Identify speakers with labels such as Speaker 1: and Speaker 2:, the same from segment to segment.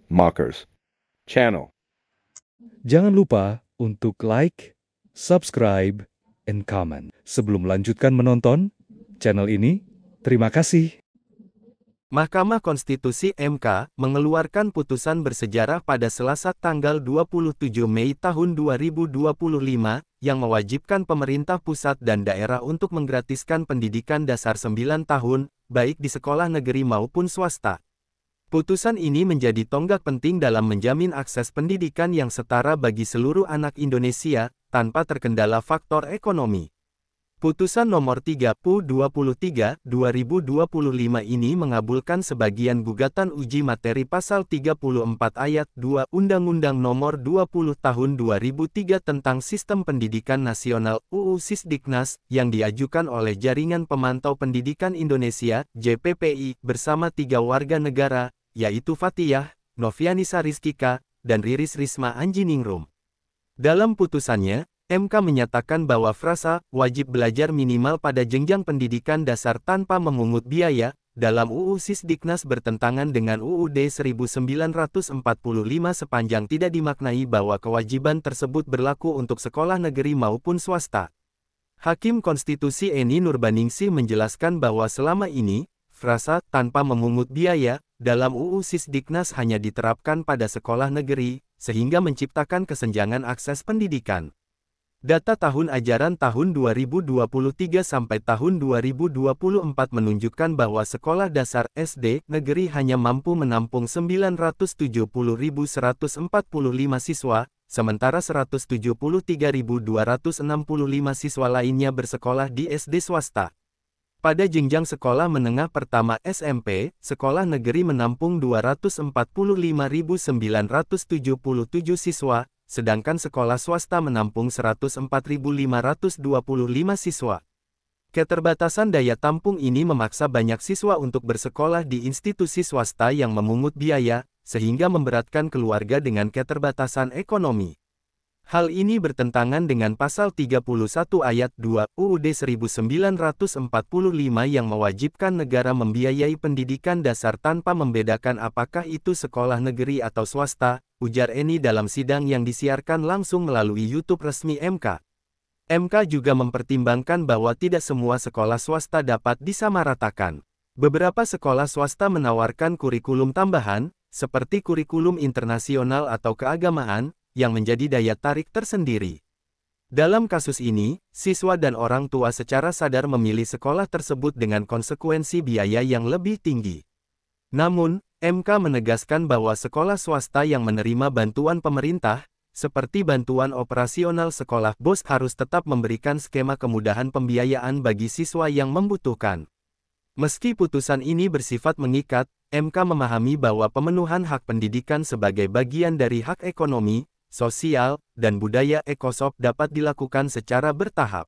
Speaker 1: Mockers Channel.
Speaker 2: Jangan lupa untuk like, subscribe, and comment. Sebelum melanjutkan menonton channel ini, terima kasih.
Speaker 3: Mahkamah Konstitusi (MK) mengeluarkan putusan bersejarah pada Selasa tanggal 27 Mei tahun 2025 yang mewajibkan pemerintah pusat dan daerah untuk menggratiskan pendidikan dasar 9 tahun, baik di sekolah negeri maupun swasta. Putusan ini menjadi tonggak penting dalam menjamin akses pendidikan yang setara bagi seluruh anak Indonesia, tanpa terkendala faktor ekonomi. Putusan nomor 3/23/2025 ini mengabulkan sebagian gugatan uji materi pasal 34 ayat 2 Undang-Undang Nomor 20 Tahun 2003 tentang Sistem Pendidikan Nasional (UU Sisdiknas) yang diajukan oleh Jaringan Pemantau Pendidikan Indonesia (JPPI) bersama 3 warga negara, yaitu Fatiyah, Novianisa Rizkika, dan Riris Risma Anjiningrum. Dalam putusannya, MK menyatakan bahwa frasa wajib belajar minimal pada jenjang pendidikan dasar tanpa memungut biaya dalam UU Sisdiknas bertentangan dengan UUD 1945 sepanjang tidak dimaknai bahwa kewajiban tersebut berlaku untuk sekolah negeri maupun swasta. Hakim Konstitusi Eni Nurbaningsih menjelaskan bahwa selama ini, frasa tanpa memungut biaya dalam UU Sisdiknas hanya diterapkan pada sekolah negeri, sehingga menciptakan kesenjangan akses pendidikan. Data tahun ajaran tahun 2023 sampai tahun 2024 menunjukkan bahwa sekolah dasar SD negeri hanya mampu menampung 970.145 siswa, sementara 173.265 siswa lainnya bersekolah di SD swasta. Pada jenjang sekolah menengah pertama SMP, sekolah negeri menampung 245.977 siswa, sedangkan sekolah swasta menampung 104.525 siswa. Keterbatasan daya tampung ini memaksa banyak siswa untuk bersekolah di institusi swasta yang memungut biaya, sehingga memberatkan keluarga dengan keterbatasan ekonomi. Hal ini bertentangan dengan pasal 31 ayat 2 UUD 1945 yang mewajibkan negara membiayai pendidikan dasar tanpa membedakan apakah itu sekolah negeri atau swasta, ujar Eni dalam sidang yang disiarkan langsung melalui YouTube resmi MK. MK juga mempertimbangkan bahwa tidak semua sekolah swasta dapat disamaratakan. Beberapa sekolah swasta menawarkan kurikulum tambahan, seperti kurikulum internasional atau keagamaan, yang menjadi daya tarik tersendiri. Dalam kasus ini, siswa dan orang tua secara sadar memilih sekolah tersebut dengan konsekuensi biaya yang lebih tinggi. Namun, MK menegaskan bahwa sekolah swasta yang menerima bantuan pemerintah, seperti bantuan operasional sekolah BOS harus tetap memberikan skema kemudahan pembiayaan bagi siswa yang membutuhkan. Meski putusan ini bersifat mengikat, MK memahami bahwa pemenuhan hak pendidikan sebagai bagian dari hak ekonomi, sosial, dan budaya EKOSOP dapat dilakukan secara bertahap.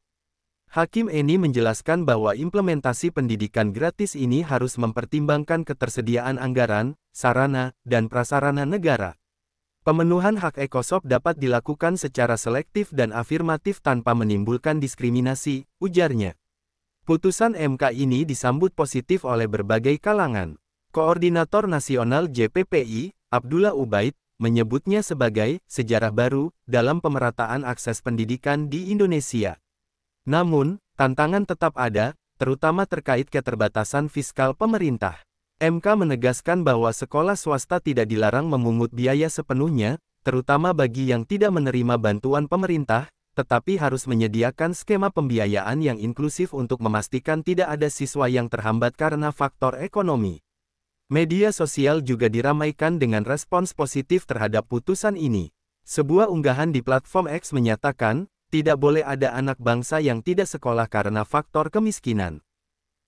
Speaker 3: Hakim Eni menjelaskan bahwa implementasi pendidikan gratis ini harus mempertimbangkan ketersediaan anggaran, sarana, dan prasarana negara. Pemenuhan hak EKOSOP dapat dilakukan secara selektif dan afirmatif tanpa menimbulkan diskriminasi, ujarnya. Putusan MK ini disambut positif oleh berbagai kalangan. Koordinator Nasional JPPI, Abdullah Ubaid, menyebutnya sebagai sejarah baru dalam pemerataan akses pendidikan di Indonesia. Namun, tantangan tetap ada, terutama terkait keterbatasan fiskal pemerintah. MK menegaskan bahwa sekolah swasta tidak dilarang memungut biaya sepenuhnya, terutama bagi yang tidak menerima bantuan pemerintah, tetapi harus menyediakan skema pembiayaan yang inklusif untuk memastikan tidak ada siswa yang terhambat karena faktor ekonomi. Media sosial juga diramaikan dengan respons positif terhadap putusan ini. Sebuah unggahan di platform X menyatakan, tidak boleh ada anak bangsa yang tidak sekolah karena faktor kemiskinan.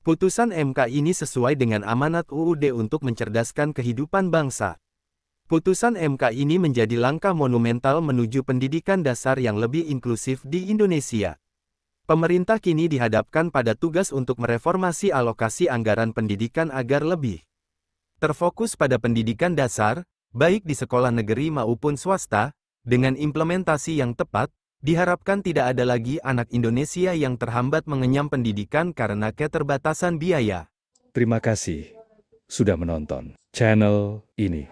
Speaker 3: Putusan MK ini sesuai dengan amanat UUD untuk mencerdaskan kehidupan bangsa. Putusan MK ini menjadi langkah monumental menuju pendidikan dasar yang lebih inklusif di Indonesia. Pemerintah kini dihadapkan pada tugas untuk mereformasi alokasi anggaran pendidikan agar lebih terfokus pada pendidikan dasar, baik di sekolah negeri maupun swasta, dengan implementasi yang tepat, diharapkan tidak ada lagi anak Indonesia yang terhambat mengenyam pendidikan karena keterbatasan biaya.
Speaker 2: Terima kasih sudah menonton channel ini.